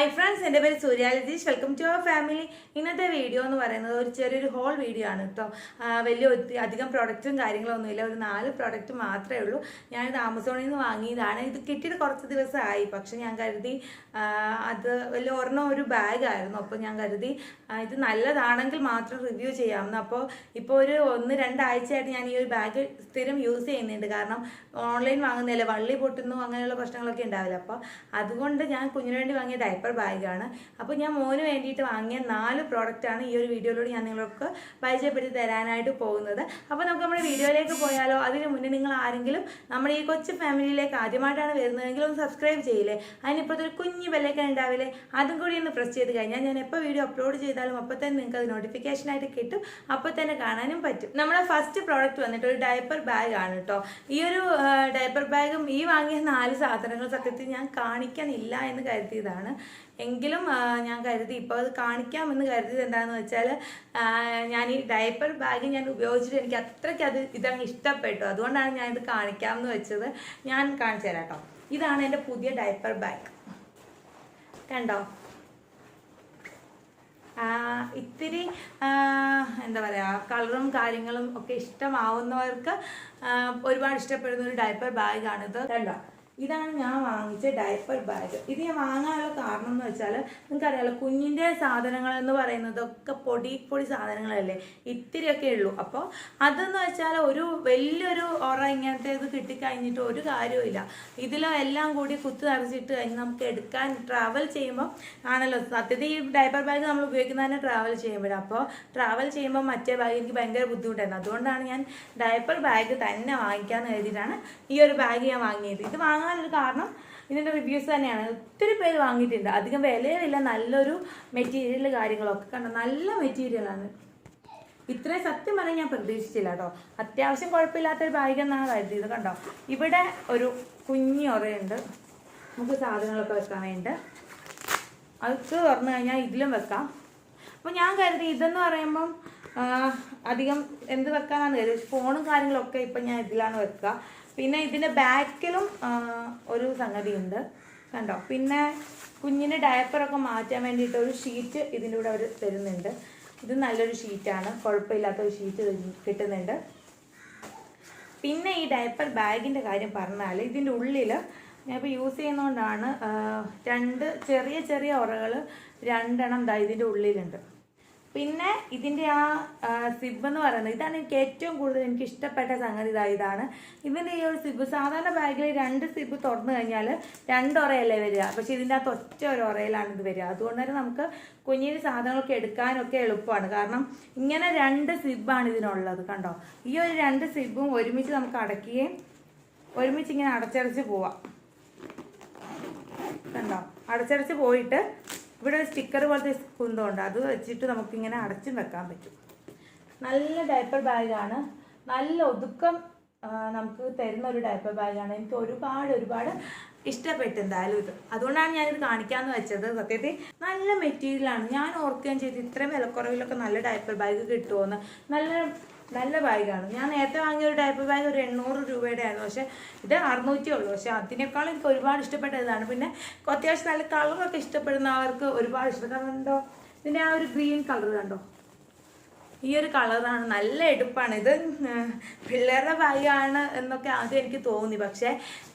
Hi friends, എൻ്റെ പേര് Suryalatheesh. Welcome to our family. ഇന്നത്തെ വീഡിയോ എന്ന് പറയുന്നത് ഒരു ചെറിയൊരു ഹോൾ വീഡിയോ ആണ് കേട്ടോ. വലിയ അധികം പ്രൊഡക്റ്റും കാര്യങ്ങളൊന്നുമില്ല, ഒരു 4 പ്രൊഡക്റ്റ് മാത്രമേ ഉള്ളൂ. ഞാനിത് ആമസോണിൽ നിന്ന് വാങ്ങിയതാണ്. ഇത് കിട്ടിയിട്ട് കുറച്ച് ദിവസമായി, പക്ഷെ ഞാൻ കരുതി അത് വലിയ ഒരെണ്ണം ഒരു ബാഗായിരുന്നു. അപ്പോൾ ഞാൻ കരുതി ഇത് നല്ലതാണെങ്കിൽ മാത്രം റിവ്യൂ ചെയ്യാമെന്ന്. അപ്പോൾ ഇപ്പോൾ ഒരു 1-2 ആഴ്ചയായിട്ട് ഞാൻ ഈ ഒരു ബാഗ് സ്ഥിരം യൂസ് ചെയ്യുന്നുണ്ട്. കാരണം ഓൺലൈൻ വാങ്ങുന്നില്ല, വള്ളി പൊട്ടുന്നു അങ്ങനെയുള്ള പ്രശ്നങ്ങളൊക്കെ ഉണ്ടാവില്ല. അപ്പോൾ അതുകൊണ്ട് ഞാൻ കുഞ്ഞിന് വേണ്ടി വാങ്ങിയ ഡയപ്പർ ബാഗാണ്. അപ്പോൾ ഞാൻ മോന് വേണ്ടിയിട്ട് വാങ്ങിയ 4 പ്രോഡക്റ്റാണ് ഈ ഒരു വീഡിയോയിലൂടെ ഞാൻ നിങ്ങൾക്ക് പരിചയപ്പെടുത്തി തരാനായിട്ട് പോകുന്നത്. അപ്പോൾ നമുക്ക് നമ്മുടെ വീഡിയോയിലേക്ക് പോയാലോ? അതിന് മുന്നേ നിങ്ങൾ ആരെങ്കിലും നമ്മുടെ ഈ കൊച്ചു ഫാമിലിയിലേക്ക് ആദ്യമായിട്ടാണ് വരുന്നതെങ്കിൽ ഒന്ന് സബ്സ്ക്രൈബ് ചെയ്യില്ലേ? അതിനിപ്പോഴത്തെ ഒരു കുഞ്ഞു ബെല്ലൈക്കൺ ഉണ്ടാവില്ലേ? അതും കൂടി ഒന്ന് പ്രസ് ചെയ്ത് കഴിഞ്ഞാൽ ഞാൻ എപ്പോൾ വീഡിയോ അപ്ലോഡ് ചെയ്താലും അപ്പോൾ തന്നെ നിങ്ങൾക്ക് അത് നോട്ടിഫിക്കേഷനായിട്ട് കിട്ടും, അപ്പോൾ തന്നെ കാണാനും പറ്റും. നമ്മുടെ ഫസ്റ്റ് പ്രോഡക്റ്റ് വന്നിട്ട് ഒരു ഡയപ്പർ ബാഗ് ആണ് കേട്ടോ. ഈ ഒരു ഡയപ്പർ ബാഗും ഈ വാങ്ങിയ 4 സാധനങ്ങൾ സത്യത്തിൽ ഞാൻ കാണിക്കാനില്ല എന്ന് കരുതിയതാണ്. എങ്കിലും ഞാൻ കരുതി ഇപ്പോൾ അത് കാണിക്കാമെന്ന് കരുതിയത് എന്താണെന്ന് വെച്ചാൽ, ഞാൻ ഈ ഡയപ്പർ ബാഗ് ഞാൻ ഉപയോഗിച്ചിട്ട് എനിക്ക് അത്രയ്ക്ക് ഇതങ്ങ് ഇഷ്ടപ്പെട്ടു. അതുകൊണ്ടാണ് ഞാൻ ഇത് കാണിക്കാമെന്ന് വെച്ചത്. ഞാൻ കാണിച്ചു തരാം കേട്ടോ. ഇതാണ് എൻ്റെ പുതിയ ഡയപ്പർ ബാഗ്, കണ്ടോ? ഇത്തിരി എന്താ പറയുക, കളറും കാര്യങ്ങളും ഒക്കെ ഇഷ്ടമാവുന്നവർക്ക് ഒരുപാട് ഇഷ്ടപ്പെടുന്ന ഒരു ഡയപ്പർ ബാഗാണിത്. കണ്ടോ, ഇതാണ് ഞാൻ വാങ്ങിച്ച ഡയപ്പർ ബാഗ്. ഇത് ഞാൻ വാങ്ങാനുള്ള കാരണം എന്ന് വെച്ചാൽ, നിങ്ങൾക്കറിയാമല്ലോ, കുഞ്ഞിൻ്റെ സാധനങ്ങൾ എന്ന് പറയുന്നതൊക്കെ പൊടി സാധനങ്ങളല്ലേ, ഇത്തിരിയൊക്കെ ഉള്ളൂ. അപ്പോൾ അതെന്ന് വെച്ചാൽ ഒരു വലിയൊരു ഇങ്ങനത്തെ ഇത് കിട്ടിക്കഴിഞ്ഞിട്ട് ഒരു കാര്യമില്ല. ഇതിലെല്ലാം കൂടി കുത്തി നിറച്ചിട്ട് കഴിഞ്ഞ് നമുക്ക് എടുക്കാൻ ട്രാവൽ ചെയ്യുമ്പോൾ ആണല്ലോ സത്യത്തിൽ ഈ ഡയപ്പർ ബാഗ് നമ്മൾ ഉപയോഗിക്കുന്നത് തന്നെ ട്രാവൽ ചെയ്യുമ്പോഴാണ്. അപ്പോൾ ട്രാവൽ ചെയ്യുമ്പോൾ മറ്റേ ബാഗ് എനിക്ക് ഭയങ്കര ബുദ്ധിമുട്ടായിരുന്നു. അതുകൊണ്ടാണ് ഞാൻ ഡയപ്പർ ബാഗ് തന്നെ വാങ്ങിക്കാമെന്ന് കരുതിയിട്ടാണ് ഈ ഒരു ബാഗ് ഞാൻ വാങ്ങിയത്. ഇത് വാങ്ങാനൊരു കാരണം ഇതിൻ്റെ റിവ്യൂസ് തന്നെയാണ്. ഒത്തിരി പേര് വാങ്ങിയിട്ടുണ്ട്. അധികം വിലയില്ല, നല്ലൊരു മെറ്റീരിയൽ കാര്യങ്ങളൊക്കെ കണ്ടോ, നല്ല മെറ്റീരിയലാണ്. ഇത്രയും സത്യം പറഞ്ഞാൽ ഞാൻ പ്രതീക്ഷിച്ചില്ല കേട്ടോ. അത്യാവശ്യം കുഴപ്പമില്ലാത്തൊരു ബാഗ് എന്നാണ് കരുതിയത്. കണ്ടോ, ഇവിടെ ഒരു കുഞ്ഞി ഉറയുണ്ട്, നമുക്ക് സാധനങ്ങളൊക്കെ വെക്കാൻ വേണ്ടി. അത് തുറന്നു കഴിഞ്ഞാൽ ഇതിലും വെക്കാം. അപ്പോൾ ഞാൻ കരുതി ഇതെന്ന് പറയുമ്പം അധികം എന്ത് വെക്കാനാണ് കരുതി, ഫോണും കാര്യങ്ങളൊക്കെ ഇപ്പം ഞാൻ ഇതിലാണ് വെക്കുക. പിന്നെ ഇതിൻ്റെ ബാക്കിലും ഒരു സംഗതി ഉണ്ട്, കണ്ടോ. പിന്നെ കുഞ്ഞിൻ്റെ ഡയപ്പറൊക്കെ മാറ്റാൻ വേണ്ടിയിട്ട് ഒരു ഷീറ്റ് ഇതിൻ്റെ കൂടെ അവർ തരുന്നുണ്ട്. ഇത് നല്ലൊരു ഷീറ്റാണ്, കുഴപ്പമില്ലാത്തൊരു ഷീറ്റ് കിട്ടുന്നുണ്ട്. പിന്നെ ഈ ഡയപ്പർ ബാഗിൻ്റെ കാര്യം പറഞ്ഞാൽ, ഇതിൻ്റെ ഉള്ളിൽ ഞാനിപ്പോൾ യൂസ് ചെയ്യുന്നതുകൊണ്ടാണ് 2 ചെറിയ ഉറകൾ 2 ഇതിൻ്റെ ഉള്ളിലുണ്ട്. പിന്നെ ഇതിൻ്റെ സിബ് എന്ന് പറയുന്നത്, ഇതാണ് എനിക്ക് ഏറ്റവും കൂടുതൽ എനിക്ക് ഇഷ്ടപ്പെട്ട സംഗതി. ഇതാണ് ഇതിൻ്റെ ഈ ഒരു സിബ്. സാധാരണ ബാഗിൽ 2 സിബ് തുറന്നു കഴിഞ്ഞാൽ 2 ഉറയല്ലേ വരിക, പക്ഷേ ഇതിൻ്റെ അകത്ത് ഒറ്റ ഒരു ഉറയിലാണ് ഇത് വരിക. അതുകൊണ്ട് തന്നെ നമുക്ക് കുഞ്ഞിന് സാധനങ്ങളൊക്കെ എടുക്കാനൊക്കെ എളുപ്പമാണ്. കാരണം ഇങ്ങനെ 2 സിബാണ് ഇതിനുള്ളത്, കണ്ടോ. ഈ ഒരു 2 സിബും ഒരുമിച്ച് നമുക്ക് അടയ്ക്കുകയും ഒരുമിച്ച് ഇങ്ങനെ അടച്ചടച്ച് പോവാം, കണ്ടോ. അടച്ചടച്ച് പോയിട്ട് ഇവിടെ ഒരു സ്റ്റിക്കർ പോലത്തെ കുന്തമുണ്ട്, അത് വെച്ചിട്ട് നമുക്കിങ്ങനെ അടച്ചും വെക്കാൻ പറ്റും. നല്ല ഡയപ്പർ ബാഗാണ്, നല്ല ഒതുക്കം നമുക്ക് തരുന്ന ഒരു ഡയപ്പർ ബാഗാണ്. എനിക്ക് ഒരുപാട് ഇഷ്ടപ്പെട്ടു എന്തായാലും ഇത്. അതുകൊണ്ടാണ് ഞാനിത് കാണിക്കാമെന്ന് വെച്ചത്. സത്യത്തിൽ നല്ല മെറ്റീരിയലാണ്. ഞാൻ ഓർക്കുകയും ചെയ്തു ഇത്രയും വിലക്കുറവിലൊക്കെ നല്ല ഡയപ്പർ ബാഗ് കിട്ടുമോയെന്ന്. നല്ല ബാഗാണ്. ഞാൻ നേരത്തെ വാങ്ങിയ ഒരു ഡയപ്പർ ബാഗ് ഒരു 800 രൂപയുടെ ആയിരുന്നു, പക്ഷേ ഇത് 600 ഉള്ളൂ. പക്ഷേ അതിനേക്കാളും എനിക്ക് ഒരുപാട് ഇഷ്ടപ്പെട്ടതാണ്. പിന്നെ അത്യാവശ്യം നല്ല കളറൊക്കെ ഇഷ്ടപ്പെടുന്നവർക്ക് ഒരുപാട് ഇഷ്ടപ്പെടുന്നുണ്ടോ. ഇതിൻ്റെ ആ ഒരു ഗ്രീൻ കളർ കണ്ടോ, ഈ ഒരു കളറാണ്, നല്ല എടുപ്പാണ്. ഇത് പിള്ളേരുടെ ബാഗാണ് എന്നൊക്കെ ആദ്യം എനിക്ക് തോന്നി, പക്ഷേ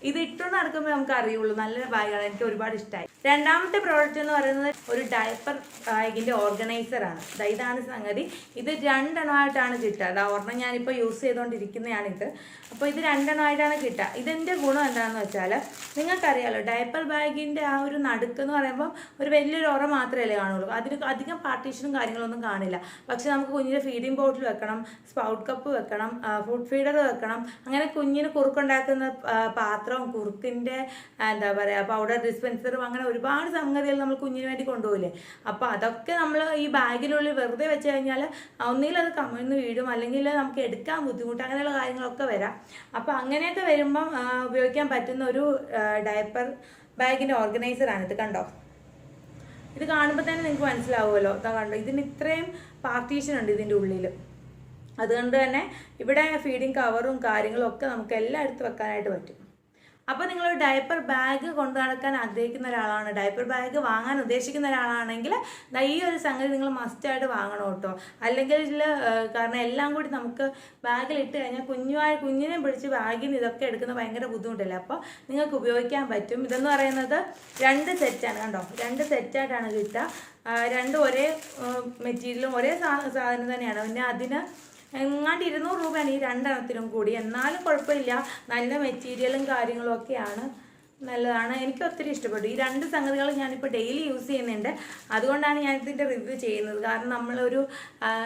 ഇത് ഇട്ടുകൊണ്ട് നടക്കുമ്പോൾ നമുക്ക് അറിയുള്ളൂ നല്ല ബാഗാണ്. എനിക്ക് ഒരുപാട് ഇഷ്ടമായി. രണ്ടാമത്തെ പ്രോഡക്റ്റ് എന്ന് പറയുന്നത് ഒരു ഡയപ്പർ ബാഗിൻ്റെ ഓർഗനൈസറാണ്. ഇതാണ് സംഗതി. ഇത് 2 എണ്ണമായിട്ടാണ് കിട്ടുക. ഒരെണ്ണം ഞാനിപ്പോൾ യൂസ് ചെയ്തുകൊണ്ടിരിക്കുന്നതാണിത്. അപ്പോൾ ഇത് 2 എണ്ണമായിട്ടാണ് കിട്ടുക. ഇതിൻ്റെ ഗുണം എന്താണെന്ന് വെച്ചാൽ, നിങ്ങൾക്കറിയാമല്ലോ, ഡയപ്പർ ബാഗിൻ്റെ ആ ഒരു നടുക്കെന്ന് പറയുമ്പോൾ ഒരു വലിയൊരു ഉറ മാത്രമല്ലേ കാണുള്ളൂ. അതിന് അധികം പാർട്ടീഷനും കാര്യങ്ങളൊന്നും കാണില്ല. പക്ഷെ നമുക്ക് കുഞ്ഞിൻ്റെ ഫീഡിംഗ് ബോട്ടിൽ വെക്കണം, സ്പൗട്ട് കപ്പ് വെക്കണം, ഫുഡ് ഫീഡർ വെക്കണം, അങ്ങനെ കുഞ്ഞിന് കുറുക്കുണ്ടാക്കുന്ന പാത്രവും കുറുക്കിൻ്റെ എന്താ പറയുക പൗഡർ ഡിസ്പെൻസറും, അങ്ങനെ ഒരുപാട് സംഗതികൾ നമ്മൾ കുഞ്ഞിന് വേണ്ടി കൊണ്ടുപോകില്ലേ. അപ്പോൾ അതൊക്കെ നമ്മൾ ഈ ബാഗിനുള്ളിൽ വെറുതെ വെച്ച് കഴിഞ്ഞാൽ ഒന്നുകിൽ അത് കമിഴ്ന്ന് വീഴും, അല്ലെങ്കിൽ നമുക്ക് എടുക്കാൻ ബുദ്ധിമുട്ട്, അങ്ങനെയുള്ള കാര്യങ്ങളൊക്കെ വരാം. അപ്പോൾ അങ്ങനെയൊക്കെ വരുമ്പം ഉപയോഗിക്കാൻ പറ്റുന്ന ഒരു ഡയപ്പർ ബാഗിൻ്റെ ഓർഗനൈസറാണിത്. കണ്ടോ, ഇത് കാണുമ്പോൾ തന്നെ നിങ്ങൾക്ക് മനസ്സിലാവുമല്ലോ. കണ്ടോ, ഇതിന് ഇത്രയും പാർട്ടീഷൻ ഉണ്ട് ഇതിൻ്റെ ഉള്ളിൽ. അതുകൊണ്ട് തന്നെ ഇവിടെ ഫീഡിങ് കവറും കാര്യങ്ങളും ഒക്കെ നമുക്ക് എല്ലാം എടുത്ത് വെക്കാനായിട്ട് പറ്റും. അപ്പോൾ നിങ്ങളൊരു ഡയപ്പർ ബാഗ് കൊണ്ടു നടക്കാൻ ആഗ്രഹിക്കുന്ന ഒരാളാണ്, ഡയപ്പർ ബാഗ് വാങ്ങാൻ ഉദ്ദേശിക്കുന്ന ഒരാളാണെങ്കിൽ ഈ ഒരു സംഗതി നിങ്ങൾ മസ്റ്റായിട്ട് വാങ്ങണം കേട്ടോ. അല്ലെങ്കിൽ കാരണം എല്ലാം കൂടി നമുക്ക് ബാഗിലിട്ട് കഴിഞ്ഞാൽ കുഞ്ഞിനെ പിടിച്ച് ബാഗിൽ നിന്ന് ഇതൊക്കെ എടുക്കുന്ന ഭയങ്കര ബുദ്ധിമുട്ടല്ലേ. അപ്പോൾ നിങ്ങൾക്ക് ഉപയോഗിക്കാൻ പറ്റും. ഇതെന്ന് പറയുന്നത് 2 സെറ്റാണ് കണ്ടോ, 2 സെറ്റായിട്ടാണ് കിട്ടുക. രണ്ടും ഒരേ മെറ്റീരിയലും ഒരേ സാധനം തന്നെയാണ്. പിന്നെ അതിന് എങ്ങാണ്ട് 200 രൂപയാണ് ഈ 2 എണ്ണത്തിനും കൂടി. എന്നാലും കുഴപ്പമില്ല, നല്ല മെറ്റീരിയലും കാര്യങ്ങളും ഒക്കെയാണ്, നല്ലതാണ്. എനിക്ക് ഒത്തിരി ഇഷ്ടപ്പെട്ടു. ഈ 2 സംഗതികൾ ഞാനിപ്പോൾ ഡെയിലി യൂസ് ചെയ്യുന്നുണ്ട്. അതുകൊണ്ടാണ് ഞാൻ ഇതിൻ്റെ റിവ്യൂ ചെയ്യുന്നത്. കാരണം നമ്മളൊരു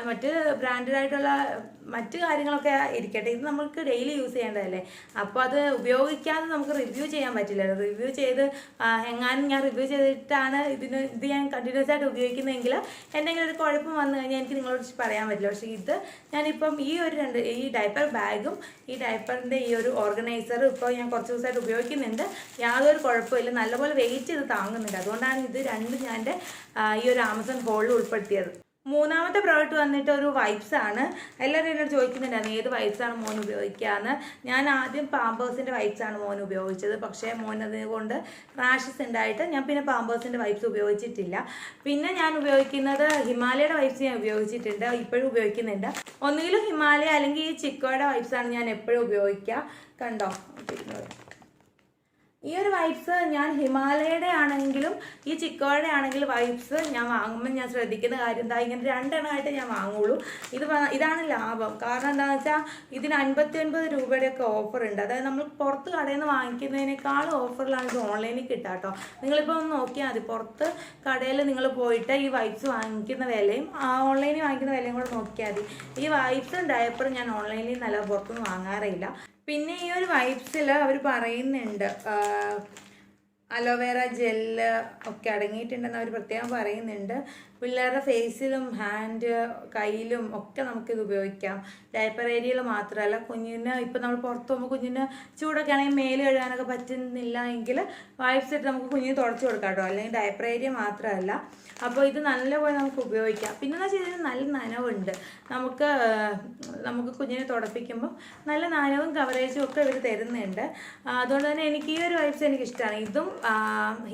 മറ്റ് ബ്രാൻഡഡ് ആയിട്ടുള്ള മറ്റു കാര്യങ്ങളൊക്കെ ഇരിക്കട്ടെ, ഇത് നമുക്ക് ഡെയിലി യൂസ് ചെയ്യേണ്ടതല്ലേ. അപ്പോൾ അത് ഉപയോഗിക്കാതെ നമുക്ക് റിവ്യൂ ചെയ്യാൻ പറ്റില്ലല്ലോ. റിവ്യൂ ചെയ്ത് എങ്ങാനും ഞാൻ റിവ്യൂ ചെയ്തിട്ടാണ് ഇത് ഞാൻ കണ്ടിന്യൂസ് ആയിട്ട് ഉപയോഗിക്കുന്നതെങ്കിൽ എന്തെങ്കിലും ഒരു കുഴപ്പം വന്നു കഴിഞ്ഞാൽ എനിക്ക് നിങ്ങളോട് പറയാൻ പറ്റില്ല. പക്ഷേ ഇത് ഞാനിപ്പം ഈ ഡയപ്പർ ബാഗും ഈ ഡയപ്പറിൻ്റെ ഈ ഒരു ഓർഗനൈസറും ഇപ്പോൾ ഞാൻ കുറച്ച് ദിവസമായിട്ട് ഉപയോഗിക്കുന്നുണ്ട്. യാതൊരു കുഴപ്പമില്ല, നല്ലപോലെ വെയിറ്റ് ചെയ്ത് താങ്ങുന്നുണ്ട്. അതുകൊണ്ടാണ് ഇത് 2 ഞാൻ ഈ ഒരു ആമസോൺ ഹോളിൽ ഉൾപ്പെടുത്തിയത്. മൂന്നാമത്തെ പ്രോഡക്റ്റ് വന്നിട്ട് ഒരു വൈപ്സ് ആണ്. എല്ലാവരും എന്നോട് ചോദിക്കുന്നുണ്ടായിരുന്നു ഏത് വൈപ്സാണ് മോൻ ഉപയോഗിക്കുകയെന്ന്. ഞാൻ ആദ്യം പാമ്പേഴ്സിൻ്റെ വൈപ്സാണ് മോൻ ഉപയോഗിച്ചത്. പക്ഷേ മോൻ അതുകൊണ്ട് റാഷസ് ഉണ്ടായിട്ട് ഞാൻ പിന്നെ പാമ്പേഴ്സിൻ്റെ വൈപ്സ് ഉപയോഗിച്ചിട്ടില്ല. പിന്നെ ഞാൻ ഉപയോഗിക്കുന്നത് ഹിമാലയയുടെ വൈപ്സ് ഞാൻ ഉപയോഗിച്ചിട്ടുണ്ട്, ഇപ്പോഴും ഉപയോഗിക്കുന്നുണ്ട്. ഒന്നുകിലും ഹിമാലയ അല്ലെങ്കിൽ ഈ ചിക്കോയുടെ വൈപ്സാണ് ഞാൻ എപ്പോഴും ഉപയോഗിക്കുക. കണ്ടോ, ഈ ഒരു വൈപ്സ് ഞാൻ ഹിമാലയയുടെ ആണെങ്കിലും ഈ ചിക്കോയുടെ ആണെങ്കിലും വൈപ്സ് ഞാൻ വാങ്ങുമ്പോൾ ഞാൻ ശ്രദ്ധിക്കുന്ന കാര്യം എന്താ, ഇങ്ങനെ 2 എണ്ണമായിട്ട് ഞാൻ വാങ്ങുള്ളൂ. ഇതാണ് ലാഭം. കാരണം എന്താണെന്ന് വെച്ചാൽ ഇതിന് 59 രൂപയുടെയൊക്കെ ഓഫർ ഉണ്ട്. അതായത് നമ്മൾ പുറത്ത് കടയിൽ നിന്ന് വാങ്ങിക്കുന്നതിനേക്കാളും ഓഫറിലാണ് ഇത് ഓൺലൈനിൽ കിട്ടുക കേട്ടോ. നിങ്ങളിപ്പോൾ ഒന്ന് നോക്കിയാൽ മതി, പുറത്ത് കടയിൽ നിങ്ങൾ പോയിട്ട് ഈ വൈപ്സ് വാങ്ങിക്കുന്ന വിലയും ഓൺലൈനിൽ വാങ്ങിക്കുന്ന വിലയും കൂടെ നോക്കിയാൽ മതി. ഈ വൈപ്സും ഡയപ്പറും ഞാൻ ഓൺലൈനിൽ നല്ല പുറത്തൊന്നും വാങ്ങാറില്ല. പിന്നെ ഈ ഒരു വൈപ്സിൽ അവർ പറയുന്നുണ്ട് അലോവേറ ജെല്ല് ഒക്കെ അടങ്ങിയിട്ടുണ്ടെന്ന് അവർ പ്രത്യേകം പറയുന്നുണ്ട്. പിള്ളേരുടെ ഫേസിലും കയ്യിലും ഒക്കെ നമുക്കിത് ഉപയോഗിക്കാം. ഡയപ്പർ ഏരിയയിൽ മാത്രമല്ല, കുഞ്ഞിന് ഇപ്പോൾ നമ്മൾ പുറത്ത് പോകുമ്പോൾ കുഞ്ഞിന് ചൂടൊക്കെ ആണെങ്കിൽ മേല് കഴുകാനൊക്കെ പറ്റുന്നില്ല എങ്കിൽ വൈപ്സ് ഇട്ട് നമുക്ക് കുഞ്ഞിന് തുടച്ചു കൊടുക്കാം കേട്ടോ. അല്ലെങ്കിൽ ഡയപ്പർ ഏരിയ മാത്രമല്ല. അപ്പോൾ ഇത് നല്ലപോലെ നമുക്ക് ഉപയോഗിക്കാം. പിന്നെന്ന് വെച്ചാൽ ഇതിന് നല്ല നനവുണ്ട്. നമുക്ക് കുഞ്ഞിനെ തുടപ്പിക്കുമ്പോൾ നല്ല നനവും കവറേജും ഒക്കെ ഇവർ തരുന്നുണ്ട്. അതുകൊണ്ട് തന്നെ എനിക്ക് ഈ ഒരു വൈപ്സ് എനിക്കിഷ്ടമാണ്. ഇതും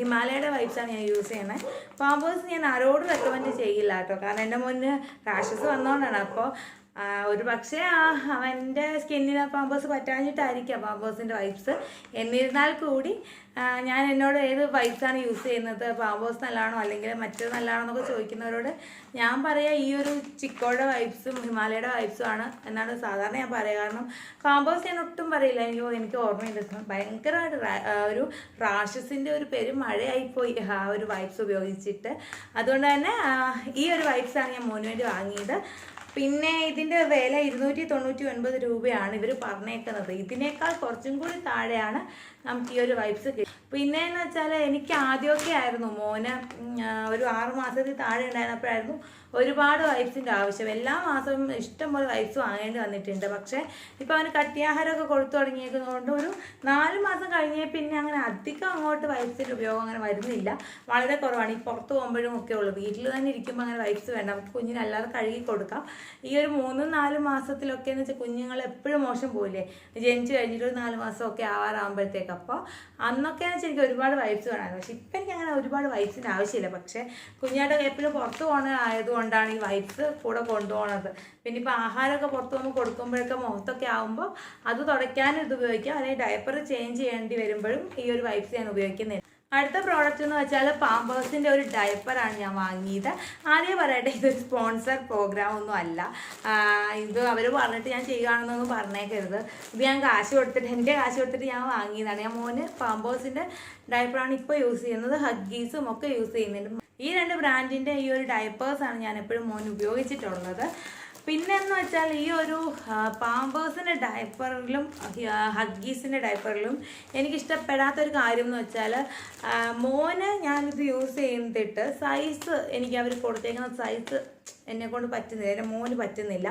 ഹിമാലയയുടെ വൈപ്സാണ് ഞാൻ യൂസ് ചെയ്യുന്നത്. പാമ്പേഴ്സ് ഞാൻ ആരോട് റെക്കമെൻഡ് ചെയ്യില്ല കേട്ടോ. കാരണം എൻ്റെ മുന്നേ റാഷസ് വന്നതുകൊണ്ടാണ്. അപ്പോൾ ഒരു പക്ഷേ അവൻ്റെ സ്കിന്നിന് പാമ്പേഴ്സ് പറ്റാഞ്ഞിട്ടായിരിക്കാം പാമ്പേഴ്സിൻ്റെ വൈപ്സ്. എന്നിരുന്നാൽ കൂടി ഞാൻ എന്നോട് ഏത് വൈപ്സാണ് യൂസ് ചെയ്യുന്നത്, പാമ്പേഴ്സ് നല്ലതാണോ അല്ലെങ്കിൽ മറ്റേത് നല്ലതാണോ എന്നൊക്കെ ചോദിക്കുന്നവരോട് ഞാൻ പറയാം ഈ ഒരു ചിക്കോയുടെ വൈപ്സും ഹിമാലയയുടെ വൈപ്സും ആണ് എന്നാണ് സാധാരണ ഞാൻ പറയുക. കാരണം പാമ്പേഴ്സ് ഞാൻ ഒട്ടും പറയില്ല. എനിക്ക് ഓർമ്മയുണ്ട്, ഭയങ്കരമായിട്ട് ഒരു റാഷസിൻ്റെ ഒരു പെരുമഴയായിപ്പോയി ആ ഒരു വൈപ്സ് ഉപയോഗിച്ചിട്ട്. അതുകൊണ്ട് തന്നെ ഈ ഒരു വൈപ്സാണ് ഞാൻ മോന് വേണ്ടി വാങ്ങിയത്. പിന്നെ ഇതിൻ്റെ വില 299 രൂപയാണ് ഇവർ പറഞ്ഞേക്കുന്നത്. ഇതിനേക്കാൾ കുറച്ചും കൂടി താഴെയാണ് നമുക്ക് ഈ ഒരു വൈപ്സ് കിട്ടും. പിന്നെ എന്ന് വെച്ചാൽ എനിക്ക് ആദ്യമൊക്കെ ആയിരുന്നു മോന് ഒരു 6 മാസത്തിൽ താഴെ ഉണ്ടായിരുന്നപ്പോഴായിരുന്നു ഒരുപാട് വൈപ്സിൻ്റെ ആവശ്യം. എല്ലാ മാസവും ഇഷ്ടംപോലെ വൈപ്സ് വാങ്ങേണ്ടി വന്നിട്ടുണ്ട്. പക്ഷേ ഇപ്പോൾ അവന് കട്ടിയാഹാരമൊക്കെ കൊടുത്തു തുടങ്ങിയേക്കുന്നതുകൊണ്ട് ഒരു 4 മാസം കഴിഞ്ഞേ പിന്നെ അങ്ങനെ അധികം അങ്ങോട്ട് വൈപ്സിൻ്റെ ഉപയോഗം അങ്ങനെ വരുന്നില്ല, വളരെ കുറവാണ്. ഈ പുറത്ത് പോകുമ്പോഴും ഒക്കെ ഉള്ളൂ. വീട്ടിൽ തന്നെ ഇരിക്കുമ്പോൾ അങ്ങനെ വൈപ്സ് വേണ്ട, നമുക്ക് കുഞ്ഞിനല്ലാതെ കഴുകി കൊടുക്കാം. ഈ ഒരു 3-4 മാസത്തിലൊക്കെ എന്ന് വെച്ചാൽ കുഞ്ഞുങ്ങൾ എപ്പോഴും മോശം പോയില്ലേ, ജനിച്ചു കഴിഞ്ഞിട്ട് ഒരു 4 മാസമൊക്കെ ആവാറാകുമ്പോഴത്തേക്ക്. അപ്പോൾ അന്നൊക്കെയെന്ന് വെച്ചാൽ എനിക്ക് ഒരുപാട് വൈപ്സ് വേണമായിരുന്നു. പക്ഷെ ഇപ്പം എനിക്ക് അങ്ങനെ ഒരുപാട് വൈപ്സിൻ്റെ ആവശ്യമില്ല. പക്ഷേ കുഞ്ഞായിട്ട് എപ്പോഴും പുറത്ത് പോകുന്നതായതുകൊണ്ടാണ് ഈ വൈപ്സ് കൂടെ കൊണ്ടുപോകുന്നത്. പിന്നെ ഇപ്പോൾ ആഹാരമൊക്കെ പുറത്ത് പോകുമ്പോൾ കൊടുക്കുമ്പോഴൊക്കെ മുഖത്തൊക്കെ ആകുമ്പോൾ അത് തുടയ്ക്കാനും ഇത് ഉപയോഗിക്കാം. അല്ലെങ്കിൽ ഡയപ്പർ ചേഞ്ച് ചെയ്യേണ്ടി വരുമ്പോഴും ഈ ഒരു വൈപ്സ് ഞാൻ ഉപയോഗിക്കുന്നില്ല. അടുത്ത പ്രോഡക്റ്റ് എന്ന് വെച്ചാൽ പാമ്പേഴ്സിൻ്റെ ഒരു ഡയപ്പറാണ് ഞാൻ വാങ്ങിയത്. ആദ്യം പറയട്ടെ, ഇതൊരു സ്പോൺസർ പ്രോഗ്രാം ഒന്നും അല്ല. ഇത് അവർ പറഞ്ഞിട്ട് ഞാൻ ചെയ്യുകയാണെന്നൊന്നും പറഞ്ഞേക്കരുത്. ഇത് ഞാൻ എൻ്റെ കാശ് കൊടുത്തിട്ട് ഞാൻ വാങ്ങിയതാണ്. ഞാൻ മോന് പാമ്പേഴ്സിൻ്റെ ഡയപ്പറാണ് ഇപ്പോൾ യൂസ് ചെയ്യുന്നത്. ഹഗ്ഗീസും ഒക്കെ യൂസ് ചെയ്യുന്നുണ്ട്. ഈ 2 ബ്രാൻഡിൻ്റെ ഈ ഒരു ഡയപ്പേഴ്സാണ് ഞാൻ എപ്പോഴും മോന് ഉപയോഗിച്ചിട്ടുള്ളത്. പിന്നെ എന്ന് വെച്ചാൽ ഈ ഒരു പാമ്പേഴ്സിൻ്റെ ഡയപ്പറിലും ഹഗ്ഗീസിൻ്റെ ഡയപ്പറിലും എനിക്കിഷ്ടപ്പെടാത്തൊരു കാര്യം എന്ന് വെച്ചാൽ മോന് ഞാനിത് യൂസ് ചെയ്തിട്ട് സൈസ് എനിക്ക് അവർ കൊടുത്തേക്കുന്ന സൈസ് എന്നെക്കൊണ്ട് പറ്റുന്നില്ല, എൻ്റെ മോന് പറ്റുന്നില്ല.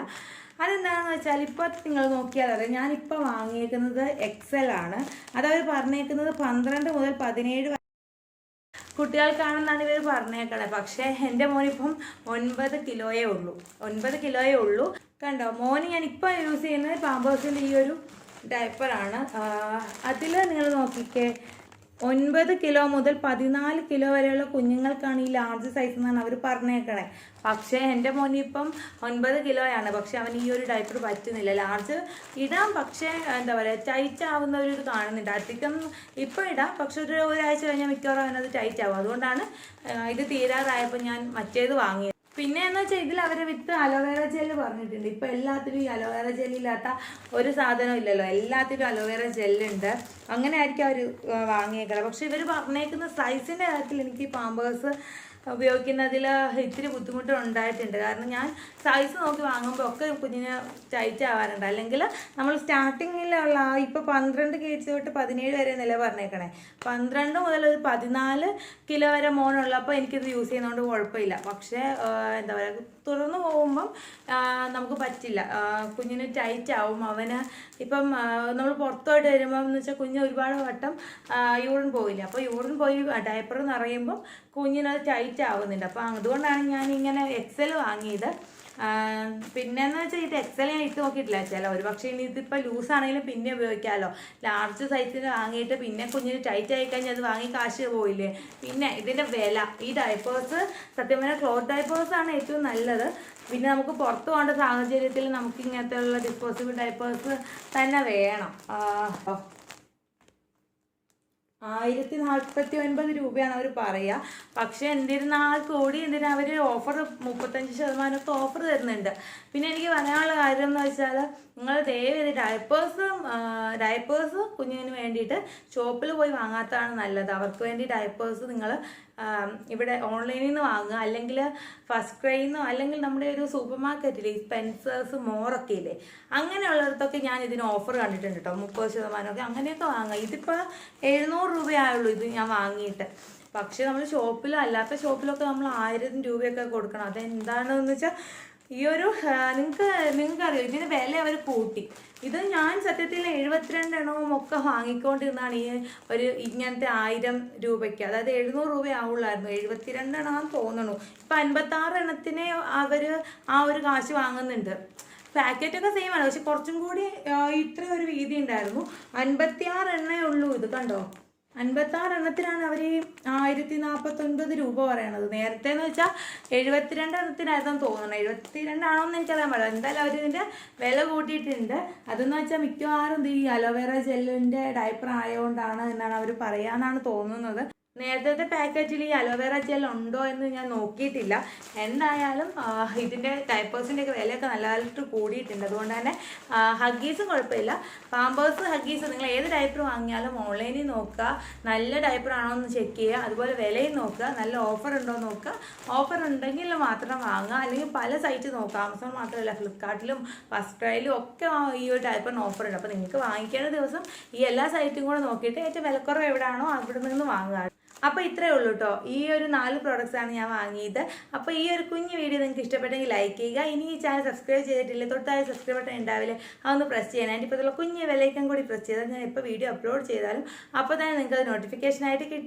അതെന്താണെന്ന് വെച്ചാൽ ഇപ്പോൾ നിങ്ങൾ നോക്കിയാൽ അറിയാം, ഞാനിപ്പോൾ വാങ്ങിയേക്കുന്നത് XL ആണ്. അതവർ പറഞ്ഞേക്കുന്നത് 12 മുതൽ 17 കുട്ടികൾക്കാണെന്നാണ് ഇവർ പറഞ്ഞേക്കണത്. പക്ഷേ എൻ്റെ മോനിപ്പം 9 കിലോയേ ഉള്ളൂ. 9 കിലോയേ ഉള്ളൂ. കണ്ടോ, മോന് ഞാൻ ഇപ്പോൾ യൂസ് ചെയ്യുന്നത് പാമ്പേഴ്സിൻ്റെ ഈ ഒരു ഡയപ്പറാണ്. അതിൽ നിങ്ങൾ നോക്കിക്കേ, 9 കിലോ മുതൽ 14 കിലോ വരെയുള്ള കുഞ്ഞുങ്ങൾക്കാണ് ഈ ലാർജ് സൈസ് എന്നാണ് അവർ പറഞ്ഞേക്കണേ. പക്ഷേ എൻ്റെ മോനിപ്പം 9 കിലോയാണ്. പക്ഷെ അവന് ഈ ഒരു ഡയപ്പർ പറ്റുന്നില്ല. ലാർജ് ഇടാം, പക്ഷേ എന്താ പറയുക, ടൈറ്റ് ആവുന്ന ഒരു ഇത് കാണുന്നുണ്ട്. അധികം ഇപ്പം ഇടാം, പക്ഷെ ഒരാഴ്ച കഴിഞ്ഞാൽ മിക്കവാറും അവനത് ടൈറ്റ് ആവും. അതുകൊണ്ടാണ് ഇത് തീരാറായപ്പോൾ ഞാൻ മറ്റേത് വാങ്ങിയത്. പിന്നെ എന്ന് വെച്ചാൽ ഇതിൽ അവർ വിത്ത് അലോവേറ ജെല്ല് പറഞ്ഞിട്ടുണ്ട്. ഇപ്പം എല്ലാത്തിലും ഈ അലോവേറ ജെല്ലില്ലാത്ത ഒരു സാധനം ഇല്ലല്ലോ, എല്ലാത്തിലും അലോവേറ ജെല്ലുണ്ട്. അങ്ങനെ ആയിരിക്കും അവർ വാങ്ങിയേക്കുന്നത്. പക്ഷെ ഇവർ പറഞ്ഞേക്കുന്ന സൈസിൻ്റെ കാര്യത്തിൽ എനിക്ക് പാമ്പേഴ്സ് ഉപയോഗിക്കുന്നതിൽ ഇത്തിരി ബുദ്ധിമുട്ട് ഉണ്ടായിട്ടുണ്ട്. കാരണം ഞാൻ സൈസ് നോക്കി വാങ്ങുമ്പോൾ ഒക്കെ കുഞ്ഞിന് ടൈറ്റ് ആവാറുണ്ട്. അല്ലെങ്കിൽ നമ്മൾ സ്റ്റാർട്ടിങ്ങിലുള്ള ഇപ്പോൾ 12 kg തൊട്ട് 17 വരെ നില പറഞ്ഞേക്കണേ. 12 മുതൽ ഒരു 14 കിലോ വരെ മോനുള്ളപ്പോൾ എനിക്കിത് യൂസ് ചെയ്യുന്നതുകൊണ്ട് കുഴപ്പമില്ല. പക്ഷേ എന്താ പറയുക, തുറന്നു പോകുമ്പം നമുക്ക് പറ്റില്ല, കുഞ്ഞിന് ടൈറ്റ് ആവും. അവന് ഇപ്പം നമ്മൾ പുറത്തോട്ട് വരുമ്പം എന്ന് വെച്ചാൽ കുഞ്ഞ് ഒരുപാട് വട്ടം യൂറിൻ പോയില്ല. അപ്പോൾ യൂറിൻ പോയി ഡയപ്പർ നിറയുമ്പം കുഞ്ഞിനത് ടൈറ്റ് ആവുന്നുണ്ട്. അപ്പോൾ അതുകൊണ്ടാണ് ഞാൻ ഇങ്ങനെ XL വാങ്ങിയത്. പിന്നെന്ന് വെച്ചാൽ ഇത് XL ഞാൻ ഇട്ട് നോക്കിയിട്ടില്ല. ഒരു പക്ഷേ ഇനി ഇതിപ്പോൾ ലൂസാണെങ്കിലും പിന്നെ ഉപയോഗിക്കാമല്ലോ. ലാർജ് സൈസിന് വാങ്ങിയിട്ട് പിന്നെ കുഞ്ഞിന് ടൈറ്റ് ആയി കഴിഞ്ഞാൽ അത് വാങ്ങി കാശ് പോയില്ലേ. പിന്നെ ഇതിൻ്റെ വില, ഈ ഡയപ്പേഴ്സ് സത്യം പറഞ്ഞാൽ ക്ലോത്ത് ഡയപ്പേഴ്സാണ് ഏറ്റവും നല്ലത്. പിന്നെ നമുക്ക് പുറത്ത് പോകേണ്ട സാഹചര്യത്തിൽ നമുക്ക് ഇങ്ങനത്തെ ഉള്ള ഡിസ്പോസിബിൾ ഡയപ്പേഴ്സ് തന്നെ വേണം. 1049 രൂപയാണ് അവർ പറയുക. പക്ഷേ എന്നിരുന്നാൽ കൂടി എന്തിനാ അവർ ഓഫർ 35% ഓഫർ തരുന്നുണ്ട്. പിന്നെ എനിക്ക് പറയാനുള്ള കാര്യം എന്ന് വെച്ചാൽ, നിങ്ങൾ ദയവേത് ഡയപ്പേഴ്സ് കുഞ്ഞിന് വേണ്ടിയിട്ട് ഷോപ്പിൽ പോയി വാങ്ങാത്തതാണ് നല്ലത്. അവർക്ക് വേണ്ടി ഡയപ്പേഴ്സ് നിങ്ങൾ ഇവിടെ ഓൺലൈനിൽ നിന്ന് വാങ്ങുക, അല്ലെങ്കിൽ ഫസ്റ്റ് ക്രൈയിൽ നിന്നോ, അല്ലെങ്കിൽ നമ്മുടെ ഒരു സൂപ്പർ മാർക്കറ്റിൽ സ്പെൻസേഴ്സ് മോറൊക്കെ ഇല്ലേ, അങ്ങനെയുള്ളിടത്തൊക്കെ ഞാൻ ഇതിന് ഓഫർ കണ്ടിട്ടുണ്ട് കേട്ടോ. 30% അങ്ങനെയൊക്കെ വാങ്ങുക. ഇതിപ്പോൾ 700 രൂപയായുള്ളൂ ഇത് ഞാൻ വാങ്ങിയിട്ട്. പക്ഷേ നമ്മൾ ഷോപ്പിലോ അല്ലാത്ത ഷോപ്പിലൊക്കെ നമ്മൾ 1000 രൂപയൊക്കെ കൊടുക്കണം. അതെന്താണെന്ന് വെച്ചാൽ, ഈ ഒരു നിങ്ങൾക്കറിയാം ഇതിന് വില അവർ കൂട്ടി. ഇത് ഞാൻ സത്യത്തിൽ 72 എണ്ണവും ഒക്കെ വാങ്ങിക്കൊണ്ടിരുന്നാണ് ഈ ഒരു ഇങ്ങനത്തെ 1000 രൂപയ്ക്ക്. അതായത് 700 രൂപയാവുള്ളായിരുന്നു. 72 എണ്ണമാണെന്ന് തോന്നുന്നു. ഇപ്പം 56 എണ്ണത്തിന് അവർ ആ ഒരു കാശ് വാങ്ങുന്നുണ്ട്. പാക്കറ്റൊക്കെ സെയിം ആണ്, പക്ഷെ കുറച്ചും കൂടി ഇത്ര ഒരു വീതി ഉണ്ടായിരുന്നു. 56 എണ്ണയേ ഉള്ളൂ. ഇത് കണ്ടോ, 56 എണ്ണത്തിനാണ് അവർ 1049 രൂപ പറയണത്. നേരത്തെ എന്ന് വെച്ചാൽ 72 എണ്ണത്തിനായിരുന്നു തോന്നണം. 72 ആണോ എന്ന് എനിക്കറിയാൻ പാടില്ല. എന്തായാലും അവരിതിൻ്റെ വില കൂട്ടിയിട്ടുണ്ട്. അതെന്ന് വെച്ചാൽ മിക്കവാറും ഈ അലോവേറ ജെല്ലിൻ്റെ ഡയപ്പർ ആയതുകൊണ്ടാണ് എന്നാണ് അവർ പറയാമെന്നാണ് തോന്നുന്നത്. നേരത്തെ പാക്കറ്റിൽ ഈ അലോവേറ ജെൽ ഉണ്ടോ എന്ന് ഞാൻ നോക്കിയിട്ടില്ല. എന്തായാലും ഇതിൻ്റെ ഡയപ്പേഴ്സിൻ്റെ ഒക്കെ വിലയൊക്കെ നല്ലതായിട്ട് കൂടിയിട്ടുണ്ട്. അതുകൊണ്ട് തന്നെ ഹഗ്ഗീസും കുഴപ്പമില്ല. പാമ്പേഴ്സ്, ഹഗ്ഗീസ് നിങ്ങൾ ഏത് ഡയപ്പർ വാങ്ങിയാലും ഓൺലൈനിൽ നോക്കുക, നല്ല ഡയപ്പർ ആണോ എന്ന് ചെക്ക് ചെയ്യുക. അതുപോലെ വിലയും നോക്കുക, നല്ല ഓഫർ ഉണ്ടോ എന്ന് നോക്കുക. ഓഫർ ഉണ്ടെങ്കിൽ മാത്രം വാങ്ങുക. അല്ലെങ്കിൽ പല സൈറ്റ് നോക്കുക, ആമസോൺ മാത്രമല്ല ഫ്ലിപ്കാർട്ടിലും ഫസ്റ്റ് ക്രൈയിലും ഒക്കെ ഈ ഒരു ഡയപ്പറിന് ഓഫർ ഉണ്ട്. അപ്പോൾ നിങ്ങൾക്ക് വാങ്ങിക്കേണ്ട ദിവസം ഈ എല്ലാ സൈറ്റും കൂടെ നോക്കിയിട്ട് ഏറ്റവും വിലക്കുറവ് എവിടെയാണോ അവിടെ നിന്ന് വാങ്ങുക. അപ്പോൾ ഇത്രയേ ഉള്ളൂ കേട്ടോ. ഈ ഒരു 4 പ്രോഡക്റ്റ്സാണ് ഞാൻ വാങ്ങിയത്. അപ്പോൾ ഈ ഒരു കുഞ്ഞു വീഡിയോ നിങ്ങൾക്ക് ഇഷ്ടപ്പെട്ടെങ്കിൽ ലൈക്ക് ചെയ്യുക. ഇനി ഈ ചാനൽ സബ്സ്ക്രൈബ് ചെയ്തിട്ടില്ല, തൊട്ടായി സബ്സ്ക്രൈബ് ബട്ടൺ ഉണ്ടാവില്ലേ, അതൊന്ന് പ്രസ് ചെയ്യണം. അതിൻ്റെ ഇപ്പോൾ കുഞ്ഞു വിലയ്ക്കും കൂടി പ്രസ് ചെയ്താൽ ഞാൻ ഇപ്പോൾ വീഡിയോ അപ്ലോഡ് ചെയ്താലും അപ്പോൾ തന്നെ നിങ്ങൾക്ക് അത് നോട്ടിഫിക്കേഷനായിട്ട് കിട്ടും.